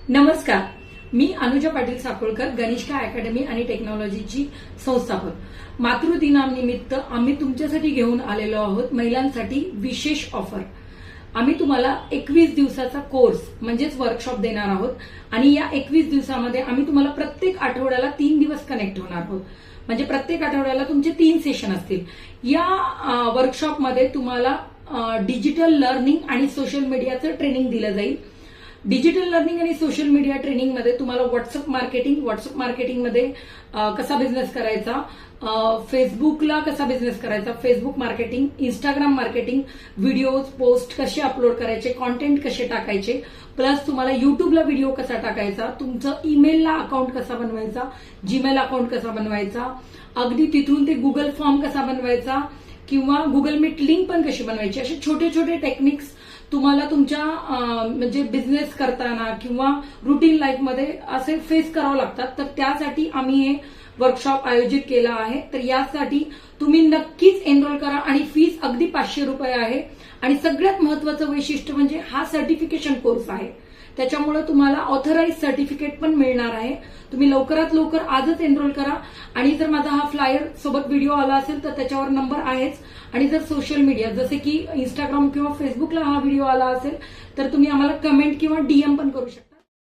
नमस्कार, मी अनुजा पाटील साकोळकर, गनिष्का अकॅडमी आणि टेक्नॉलॉजीची संस्थापक। मातृदिनानिमित्त आम्ही तुमच्यासाठी घेऊन आलेलो आहोत महिलांसाठी विशेष ऑफर। आम्ही तुम्हाला 21 दिवसाचा कोर्स म्हणजेच वर्कशॉप देणार आहोत आणि या 21 दिवसामध्ये आम्ही तुम्हाला प्रत्येक आठवड्याला 3 दिवस कनेक्ट होणार आहोत। म्हणजे प्रत्येक आठवड्याला तुमचे 3 सेशन असतील। या वर्कशॉपमध्ये तुम्हाला डिजिटल लर्निंग आणि सोशल मीडियाचं ट्रेनिंग दिलं जाईल। डिजिटल लर्निंग आणि सोशल मीडिया ट्रेनिंग मध्ये तुम्हाला व्हॉट्सअप मार्केटिंग मध्ये कसा बिझनेस करायचा, फेसबुकला कसा बिझनेस करायचा, Facebook marketing, Instagram marketing, videos post कसे अपलोड करायचे, कॉन्टेंट कसे टाकायचे, प्लस तुम्हाला युट्यूबला व्हिडिओ कसा टाकायचा, तुमचं ईमेलला अकाउंट कसा बनवायचा, जीमेल अकाउंट कसा बनवायचा, अगदी तिथून ते गुगल फॉर्म कसा बनवायचा किंवा गुगल मीट लिंक पण कशी बनवायची, असे छोटे छोटे टेक्निक्स तुम्हाला तुमच्या म्हणजे बिझनेस करताना किंवा रुटीन लाईफमध्ये असे फेस करावं लागतात। तर त्यासाठी आम्ही हे वर्कशॉप आयोजित केला आहे। तर यासाठी तुम्ही नक्कीच एनरोल करा आणि फीस अगदी 500 रुपये आहे। आणि सगळ्यात महत्वाचं वैशिष्ट्य म्हणजे हा सर्टिफिकेशन कोर्स आहे, त्याच्यामुळे तुम्हाला ऑथराइज सर्टिफिकेट पण मिळणार आहे। तुम्ही लवकरात लवकर आजच एनरोल करा। आणि जर माझा हा फ्लायर सोबत व्हिडिओ आला असेल तर त्याच्यावर नंबर आहेच। आणि जर सोशल मीडिया जसे की इंस्टाग्राम किंवा फेसबुकला हा व्हिडिओ आला असेल तर तुम्ही आम्हाला कमेंट किंवा डीएम पण करू शकता।